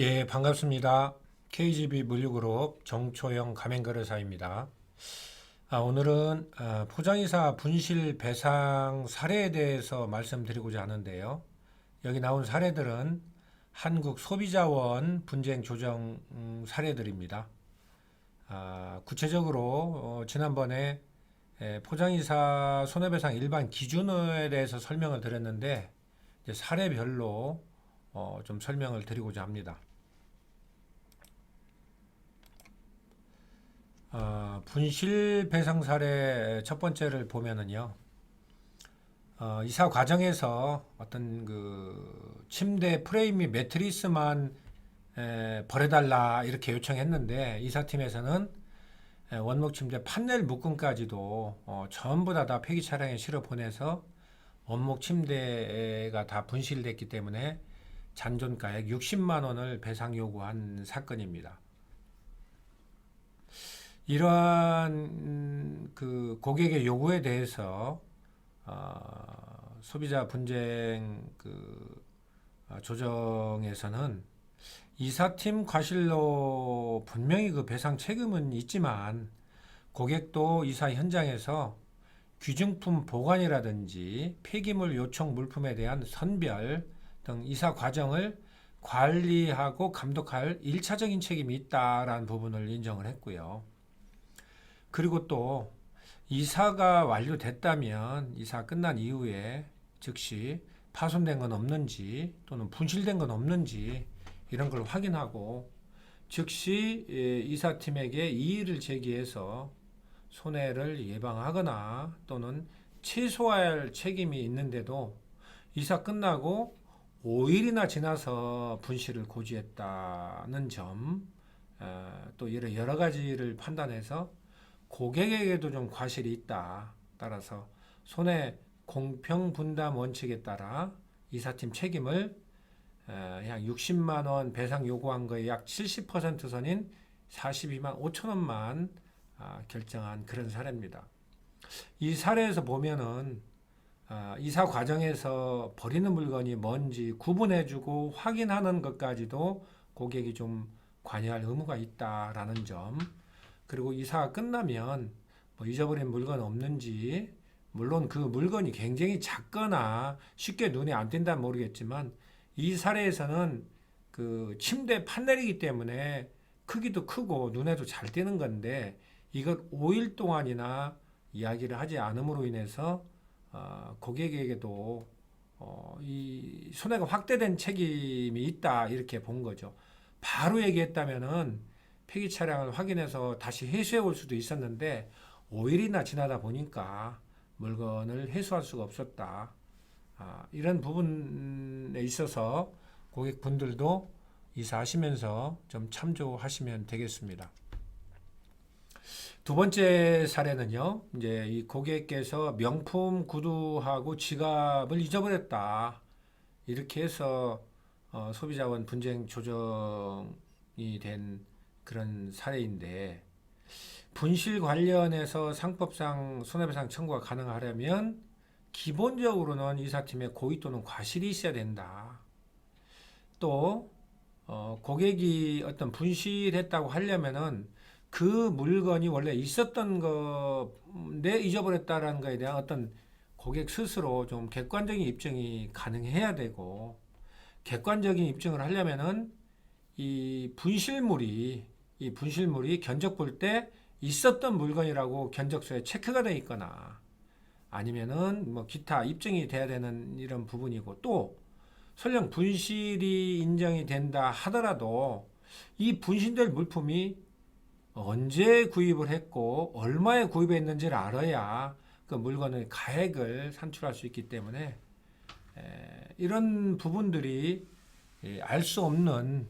예, 반갑습니다. KGB 물류그룹 정초영 가맹거래사입니다. 오늘은 포장이사 분실 배상 사례에 대해서 말씀드리고자 하는데요. 여기 나온 사례들은 한국 소비자원 분쟁 조정 사례들입니다. 구체적으로 지난번에 포장이사 손해배상 일반 기준에 대해서 설명을 드렸는데 이제 사례별로 좀 설명을 드리고자 합니다. 분실 배상 사례 첫 번째를 보면은요, 이사 과정에서 어떤 그 침대 프레임 및 매트리스만 버려달라 이렇게 요청했는데 이사팀에서는 원목 침대 판넬 묶음까지도 전부 다 폐기 차량에 실어 보내서 원목 침대가 다 분실됐기 때문에 잔존가액 60만 원을 배상 요구한 사건입니다. 이러한 그 고객의 요구에 대해서 소비자 분쟁 조정에서는 이사팀 과실로 분명히 그 배상 책임은 있지만 고객도 이사 현장에서 귀중품 보관이라든지 폐기물 요청 물품에 대한 선별 등 이사 과정을 관리하고 감독할 1차적인 책임이 있다라는 부분을 인정을 했고요. 그리고 또 이사가 완료됐다면 이사 끝난 이후에 즉시 파손된 건 없는지 또는 분실된 건 없는지 이런 걸 확인하고 즉시 이사팀에게 이의를 제기해서 손해를 예방하거나 또는 최소화할 책임이 있는데도 이사 끝나고 5일이나 지나서 분실을 고지했다는 점, 또 여러 가지를 판단해서 고객에게도 좀 과실이 있다. 따라서 손해 공평 분담 원칙에 따라 이사팀 책임을 약 60만 원 배상 요구한 거에 약 70% 선인 42만 5천 원만 결정한 그런 사례입니다. 이 사례에서 보면은 이사 과정에서 버리는 물건이 뭔지 구분해주고 확인하는 것까지도 고객이 좀 관여할 의무가 있다라는 점, 그리고 이사가 끝나면 뭐 잊어버린 물건 없는지, 물론 그 물건이 굉장히 작거나 쉽게 눈에 안 띈다면 모르겠지만 이 사례에서는 그 침대 판넬이기 때문에 크기도 크고 눈에도 잘 띄는 건데 이걸 5일 동안이나 이야기를 하지 않음으로 인해서 고객에게도 이 손해가 확대된 책임이 있다 이렇게 본 거죠. 바로 얘기했다면은 폐기 차량을 확인해서 다시 회수해 올 수도 있었는데 5일이나 지나다 보니까 물건을 회수할 수가 없었다. 이런 부분에 있어서 고객분들도 이사하시면서 좀 참조하시면 되겠습니다. 두 번째 사례는요, 이제 이 고객께서 명품 구두하고 지갑을 잊어버렸다. 이렇게 해서 소비자원 분쟁 조정이 된 그런 사례인데, 분실 관련해서 상법상 손해배상 청구가 가능하려면 기본적으로는 이사팀의 고의 또는 과실이 있어야 된다. 또 고객이 어떤 분실했다고 하려면은 그 물건이 원래 있었던 건데 잊어버렸다라는 것에 대한 어떤 고객 스스로 좀 객관적인 입증이 가능해야 되고, 객관적인 입증을 하려면은 이 분실물이 견적 볼 때 있었던 물건이라고 견적서에 체크가 되어 있거나 아니면은 뭐 기타 입증이 돼야 되는 이런 부분이고, 또 설령 분실이 인정이 된다 하더라도 이 분실될 물품이 언제 구입을 했고 얼마에 구입했는지를 알아야 그 물건의 가액을 산출할 수 있기 때문에 이런 부분들이 알 수 없는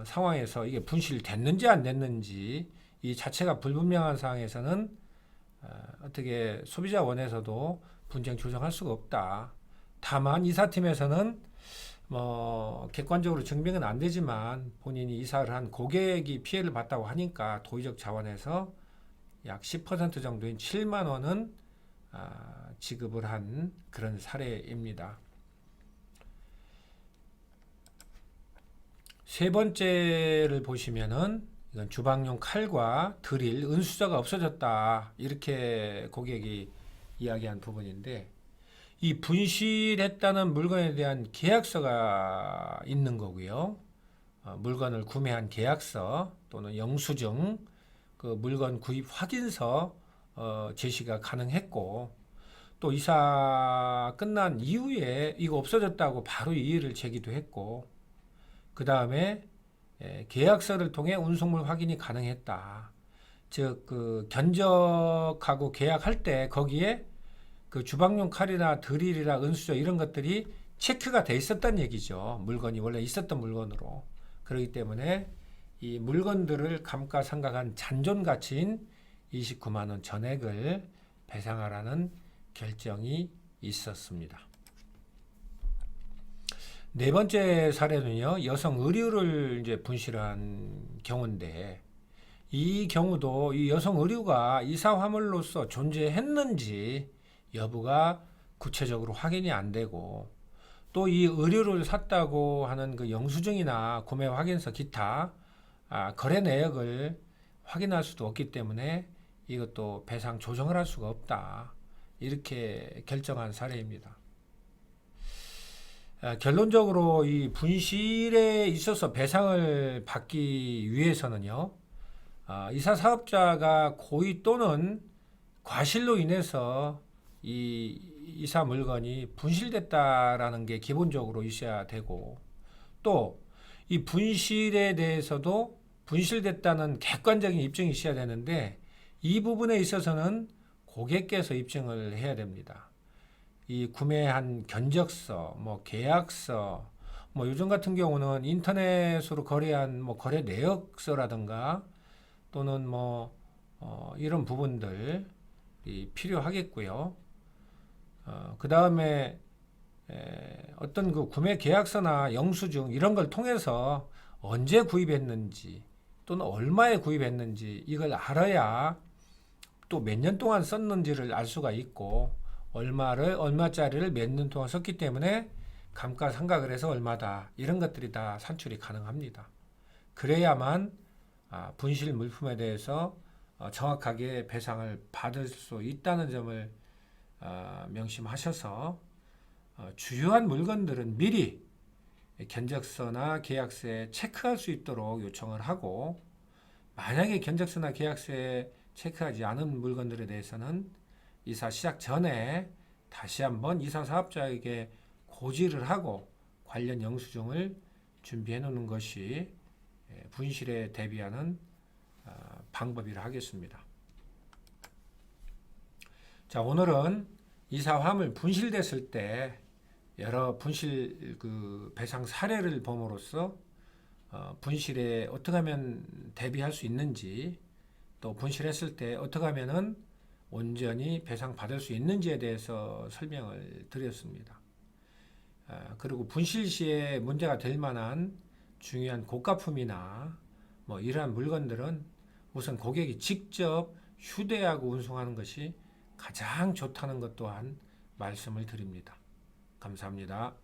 상황에서 이게 분실됐는지 안 됐는지 이 자체가 불분명한 상황에서는 어떻게 소비자원에서도 분쟁 조정할 수가 없다. 다만 이사팀에서는 뭐 객관적으로 증명은 안 되지만 본인이 이사를 한 고객이 피해를 봤다고 하니까 도의적 자원에서 약 10% 정도인 7만 원은 지급을 한 그런 사례입니다. 세 번째를 보시면은 이건 주방용 칼과 드릴, 은수저가 없어졌다. 이렇게 고객이 이야기한 부분인데 이 분실했다는 물건에 대한 계약서가 있는 거고요. 물건을 구매한 계약서 또는 영수증, 그 물건 구입 확인서 제시가 가능했고 또 이사 끝난 이후에 이거 없어졌다고 바로 이의를 제기도 했고 그 다음에 계약서를 통해 운송물 확인이 가능했다. 즉, 그 견적하고 계약할 때 거기에 그 주방용 칼이나 드릴이나 은수저 이런 것들이 체크가 돼 있었단 얘기죠. 물건이 원래 있었던 물건으로. 그렇기 때문에 이 물건들을 감가상각한 잔존 가치인 29만 원 전액을 배상하라는 결정이 있었습니다. 네 번째 사례는요, 여성 의류를 이제 분실한 경우인데, 이 경우도 이 여성 의류가 이사 화물로서 존재했는지 여부가 구체적으로 확인이 안 되고, 또 이 의류를 샀다고 하는 그 영수증이나 구매 확인서 기타 거래 내역을 확인할 수도 없기 때문에 이것도 배상 조정을 할 수가 없다. 이렇게 결정한 사례입니다. 결론적으로 이 분실에 있어서 배상을 받기 위해서는요, 이사 사업자가 고의 또는 과실로 인해서 이 이사 물건이 분실됐다라는 게 기본적으로 있어야 되고, 또 이 분실에 대해서도 분실됐다는 객관적인 입증이 있어야 되는데, 이 부분에 있어서는 고객께서 입증을 해야 됩니다. 이 구매한 견적서, 뭐 계약서, 뭐 요즘 같은 경우는 인터넷으로 거래한 뭐 거래 내역서라든가 또는 뭐 이런 부분들이 필요하겠고요. 그 다음에 어떤 그 구매 계약서나 영수증 이런 걸 통해서 언제 구입했는지 또는 얼마에 구입했는지 이걸 알아야 또 몇 년 동안 썼는지를 알 수가 있고 얼마짜리를 몇 년 동안 썼기 때문에 감가상각을 해서 얼마다 이런 것들이 다 산출이 가능합니다. 그래야만 분실 물품에 대해서 정확하게 배상을 받을 수 있다는 점을 명심하셔서 주요한 물건들은 미리 견적서나 계약서에 체크할 수 있도록 요청을 하고 만약에 견적서나 계약서에 체크하지 않은 물건들에 대해서는 이사 시작 전에 다시 한번 이사 사업자에게 고지를 하고 관련 영수증을 준비해 놓는 것이 분실에 대비하는 방법이라 하겠습니다. 자, 오늘은 이사 화물 분실됐을 때 여러 분실 그 배상 사례를 봄으로써 분실에 어떻게 하면 대비할 수 있는지 또 분실했을 때 어떻게 하면은 온전히 배상 받을 수 있는지에 대해서 설명을 드렸습니다. 그리고 분실 시에 문제가 될 만한 중요한 고가품이나 뭐 이러한 물건들은 우선 고객이 직접 휴대하고 운송하는 것이 가장 좋다는 것 또한 말씀을 드립니다. 감사합니다.